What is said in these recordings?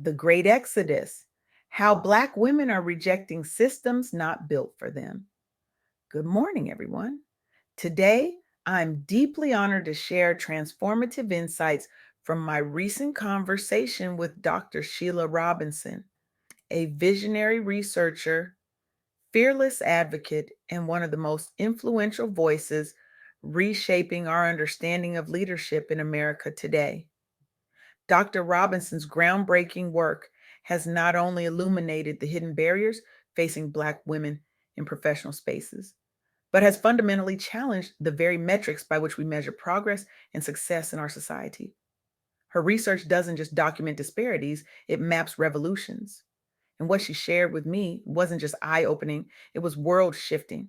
The Great Exodus, how Black women are rejecting systems not built for them. Good morning, everyone. Today, I'm deeply honored to share transformative insights from my recent conversation with Dr. Sheila Robinson, a visionary researcher, fearless advocate, and one of the most influential voices reshaping our understanding of leadership in America today. Dr. Robinson's groundbreaking work has not only illuminated the hidden barriers facing Black women in professional spaces, but has fundamentally challenged the very metrics by which we measure progress and success in our society. Her research doesn't just document disparities, it maps revolutions. And what she shared with me wasn't just eye opening, it was world shifting.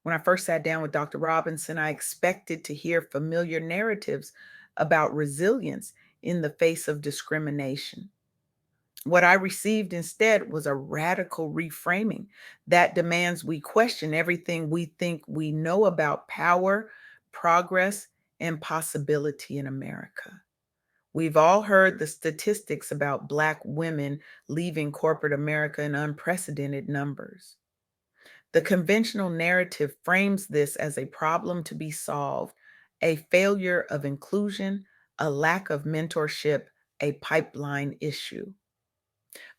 When I first sat down with Dr. Robinson, I expected to hear familiar narratives about resilience in the face of discrimination. What I received instead was a radical reframing that demands we question everything we think we know about power, progress, and possibility in America. We've all heard the statistics about Black women leaving corporate America in unprecedented numbers. The conventional narrative frames this as a problem to be solved, a failure of inclusion, a lack of mentorship, a pipeline issue.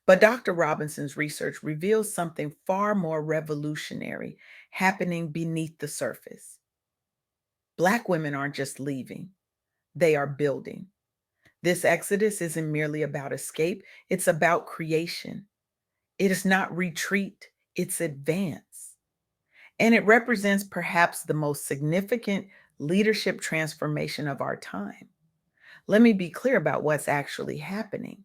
But Dr. Robinson's research reveals something far more revolutionary happening beneath the surface. Black women aren't just leaving, they are building. This exodus isn't merely about escape, it's about creation. It is not retreat, it's advance. And it represents perhaps the most significant leadership transformation of our time. Let me be clear about what's actually happening.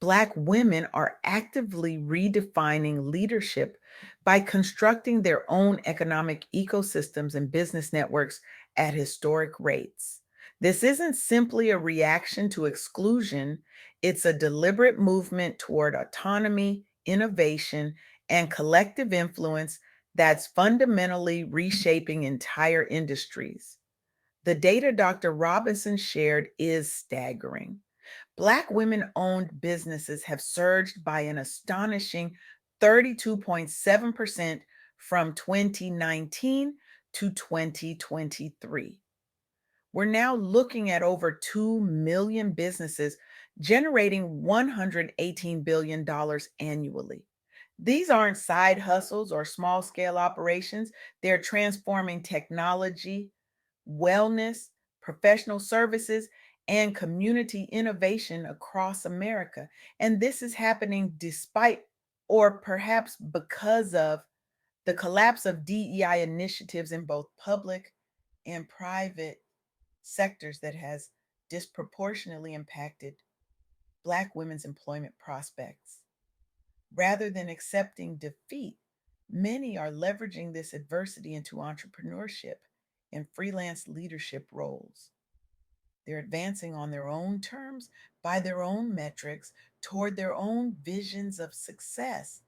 Black women are actively redefining leadership by constructing their own economic ecosystems and business networks at historic rates. This isn't simply a reaction to exclusion, it's a deliberate movement toward autonomy, innovation, and collective influence that's fundamentally reshaping entire industries. The data Dr. Robinson shared is staggering. Black women owned businesses have surged by an astonishing 32.7% from 2019 to 2023. We're now looking at over 2 million businesses generating $118 billion annually. These aren't side hustles or small scale operations, they're transforming technology, wellness, professional services, and community innovation across America. And this is happening despite, or perhaps because of, the collapse of DEI initiatives in both public and private sectors that has disproportionately impacted Black women's employment prospects. Rather than accepting defeat, many are leveraging this adversity into entrepreneurship and freelance leadership roles. They're advancing on their own terms, by their own metrics, toward their own visions of success.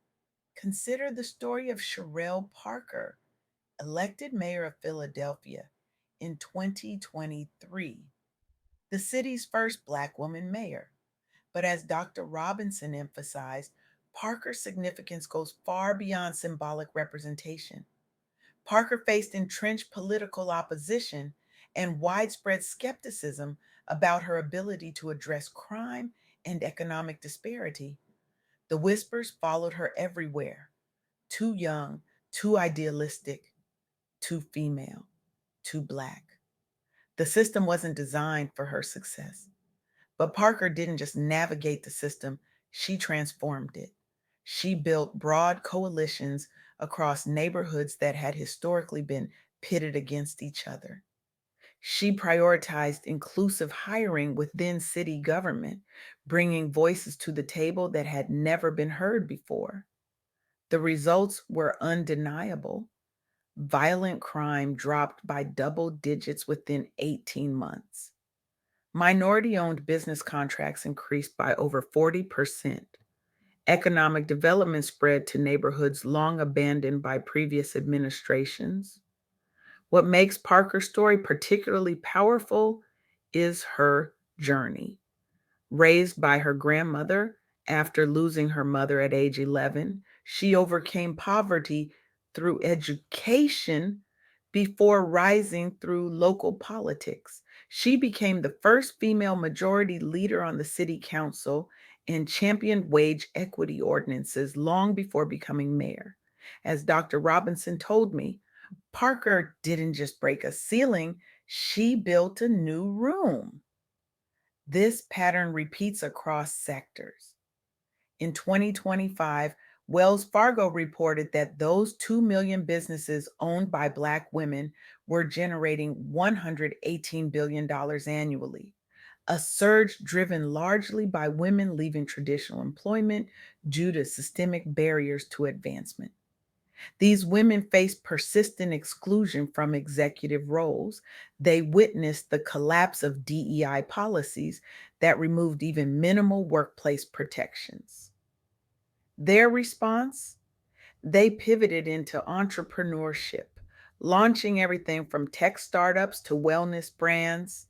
Consider the story of Sherelle Parker, elected mayor of Philadelphia in 2023, the city's first Black woman mayor. But as Dr. Robinson emphasized, Parker's significance goes far beyond symbolic representation. Parker faced entrenched political opposition and widespread skepticism about her ability to address crime and economic disparity. The whispers followed her everywhere: too young, too idealistic, too female, too Black. The system wasn't designed for her success. But Parker didn't just navigate the system, she transformed it. She built broad coalitions across neighborhoods that had historically been pitted against each other. She prioritized inclusive hiring within city government, bringing voices to the table that had never been heard before. The results were undeniable. Violent crime dropped by double digits within 18 months. Minority owned business contracts increased by over 40%. Economic development spread to neighborhoods long abandoned by previous administrations. What makes Parker's story particularly powerful is her journey. Raised by her grandmother after losing her mother at age 11, she overcame poverty through education before rising through local politics. She became the first female majority leader on the city council and championed wage equity ordinances long before becoming mayor. As Dr. Robinson told me, Parker didn't just break a ceiling, she built a new room. This pattern repeats across sectors. In 2025, Wells Fargo reported that those 2 million businesses owned by Black women were generating $118 billion annually, a surge driven largely by women leaving traditional employment due to systemic barriers to advancement. These women face persistent exclusion from executive roles. They witnessed the collapse of DEI policies that removed even minimal workplace protections. Their response? They pivoted into entrepreneurship, launching everything from tech startups to wellness brands,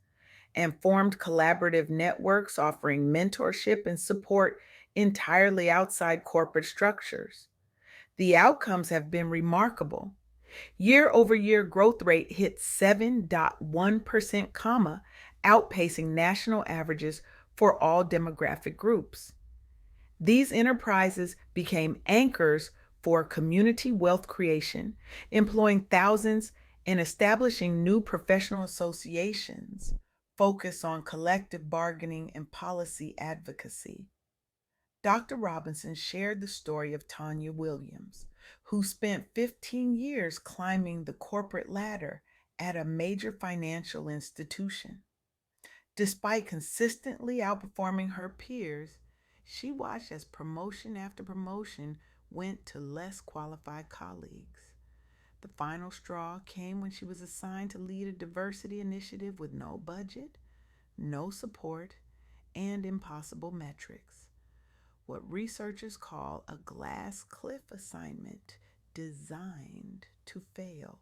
and formed collaborative networks offering mentorship and support entirely outside corporate structures. The outcomes have been remarkable. Year over year growth rate hit 7.1%, outpacing national averages for all demographic groups. These enterprises became anchors for community wealth creation, employing thousands and establishing new professional associations focused on collective bargaining and policy advocacy. Dr. Robinson shared the story of Tanya Williams, who spent 15 years climbing the corporate ladder at a major financial institution. Despite consistently outperforming her peers, she watched as promotion after promotion went to less qualified colleagues. The final straw came when she was assigned to lead a diversity initiative with no budget, no support, and impossible metrics. What researchers call a glass cliff assignment designed to fail.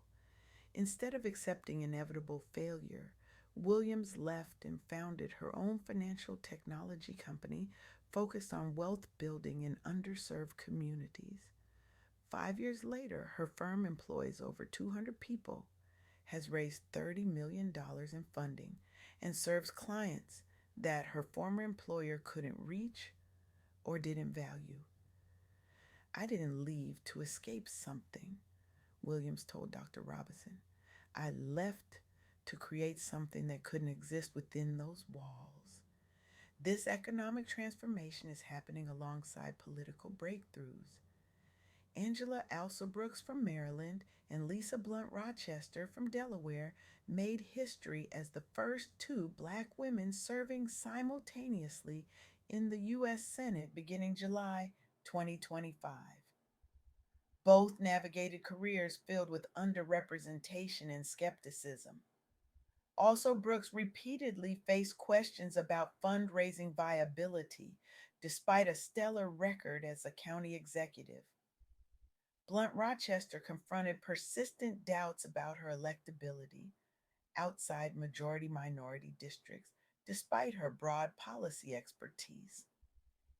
Instead of accepting inevitable failure, Williams left and founded her own financial technology company focused on wealth building in underserved communities. 5 years later, her firm employs over 200 people, has raised $30 million in funding, and serves clients that her former employer couldn't reach or didn't value. I didn't leave to escape something, Williams told Dr. Robinson. I left to create something that couldn't exist within those walls. This economic transformation is happening alongside political breakthroughs. Angela Elsa Brooks from Maryland and Lisa Blunt Rochester from Delaware made history as the first two Black women serving simultaneously in the U.S. Senate beginning July 2025. Both navigated careers filled with underrepresentation and skepticism. Also, Brooks repeatedly faced questions about fundraising viability, despite a stellar record as a county executive. Blunt Rochester confronted persistent doubts about her electability outside majority minority districts, despite her broad policy expertise.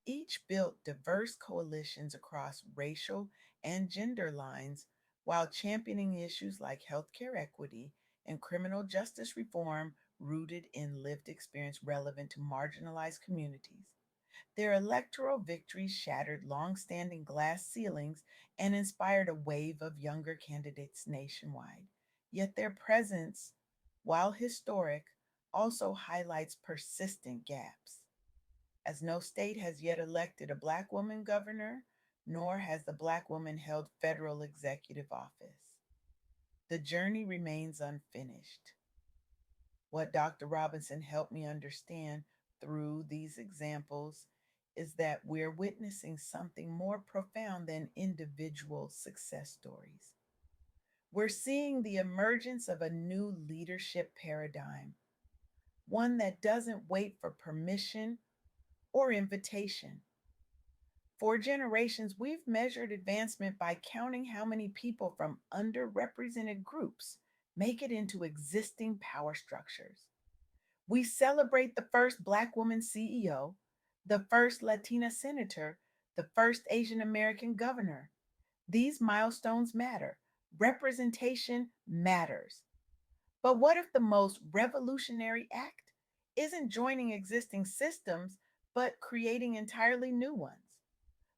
Each built diverse coalitions across racial and gender lines while championing issues like healthcare equity and criminal justice reform rooted in lived experience relevant to marginalized communities. Their electoral victories shattered long-standing glass ceilings and inspired a wave of younger candidates nationwide. Yet their presence, while historic, also highlights persistent gaps. As no state has yet elected a Black woman governor, nor has the Black woman held federal executive office. The journey remains unfinished. What Dr. Robinson helped me understand through these examples is that we're witnessing something more profound than individual success stories. We're seeing the emergence of a new leadership paradigm, one that doesn't wait for permission or invitation. For generations, we've measured advancement by counting how many people from underrepresented groups make it into existing power structures. We celebrate the first Black woman CEO, the first Latina senator, the first Asian American governor. These milestones matter. Representation matters. But what if the most revolutionary act isn't joining existing systems, but creating entirely new ones?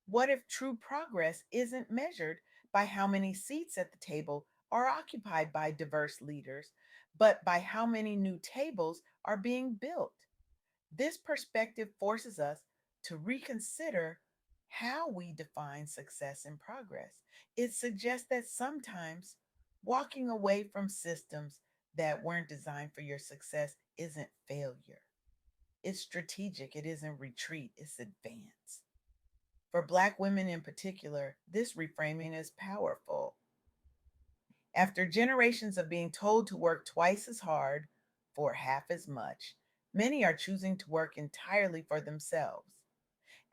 What if true progress isn't measured by how many seats at the table are occupied by diverse leaders, but by how many new tables are being built? This perspective forces us to reconsider how we define success and progress. It suggests that sometimes walking away from systems that weren't designed for your success isn't failure. It's strategic, it isn't retreat, it's advance. For Black women in particular, this reframing is powerful. After generations of being told to work twice as hard for half as much, many are choosing to work entirely for themselves.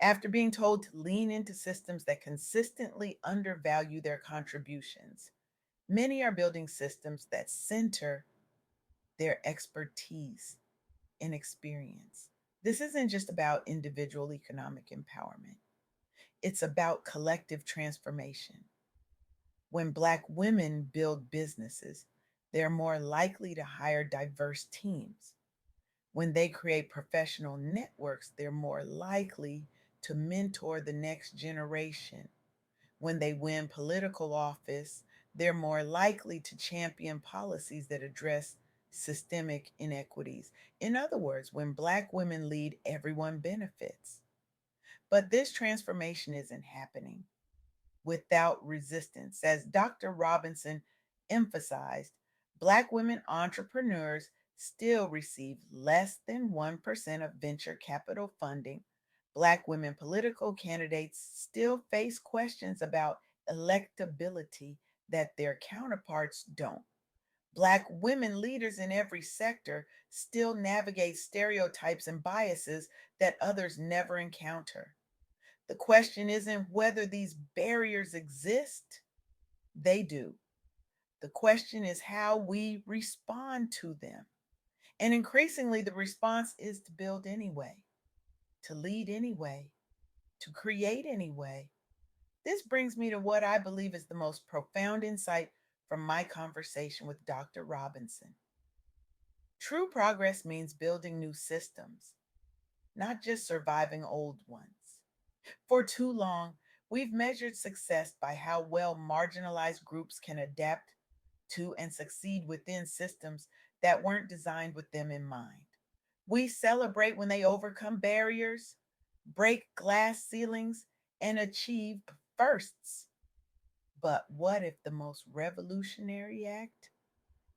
After being told to lean into systems that consistently undervalue their contributions, many are building systems that center their expertise and experience. This isn't just about individual economic empowerment, it's about collective transformation. When Black women build businesses, they're more likely to hire diverse teams. When they create professional networks, they're more likely to mentor the next generation. When they win political office, they're more likely to champion policies that address systemic inequities. In other words, when Black women lead, everyone benefits. But this transformation isn't happening without resistance. As Dr. Robinson emphasized, Black women entrepreneurs still receive less than 1% of venture capital funding. Black women political candidates still face questions about electability that their counterparts don't. Black women leaders in every sector still navigate stereotypes and biases that others never encounter. The question isn't whether these barriers exist, they do. The question is how we respond to them. And increasingly, the response is to build anyway, to lead anyway, to create anyway. This brings me to what I believe is the most profound insight from my conversation with Dr. Robinson. True progress means building new systems, not just surviving old ones. For too long, we've measured success by how well marginalized groups can adapt to and succeed within systems that weren't designed with them in mind. We celebrate when they overcome barriers, break glass ceilings, and achieve firsts. But what if the most revolutionary act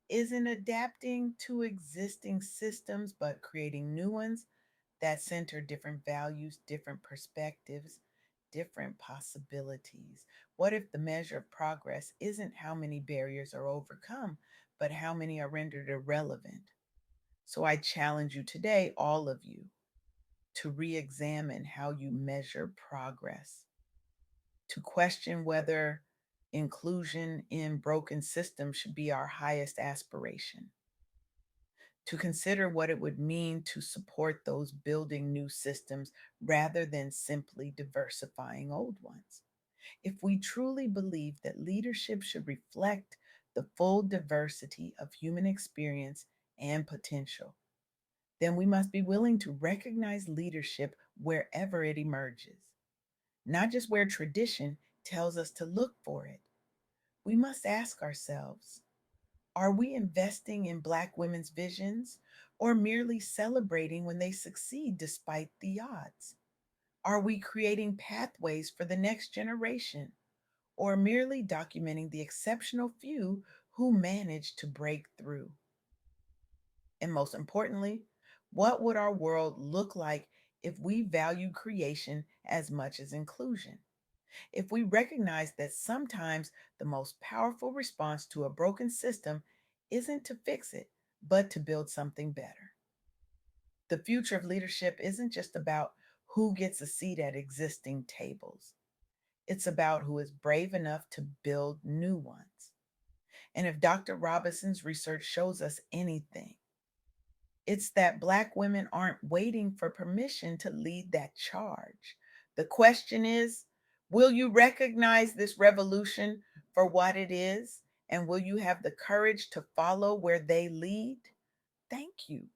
isn't adapting to existing systems but creating new ones that center different values, different perspectives, different possibilities? What if the measure of progress isn't how many barriers are overcome, but how many are rendered irrelevant? So I challenge you today, all of you, to re examine how you measure progress, to question whether inclusion in broken systems should be our highest aspiration, to consider what it would mean to support those building new systems rather than simply diversifying old ones. If we truly believe that leadership should reflect the full diversity of human experience and potential, then we must be willing to recognize leadership wherever it emerges, not just where tradition tells us to look for it. We must ask ourselves, are we investing in Black women's visions or merely celebrating when they succeed despite the odds? Are we creating pathways for the next generation or merely documenting the exceptional few who manage to break through? And most importantly, what would our world look like if we valued creation as much as inclusion? If we recognize that sometimes the most powerful response to a broken system isn't to fix it, but to build something better. The future of leadership isn't just about who gets a seat at existing tables, it's about who is brave enough to build new ones. And if Dr. Robinson's research shows us anything, It's that Black women aren't waiting for permission to lead that charge. The question is, will you recognize this revolution for what it is? And will you have the courage to follow where they lead? Thank you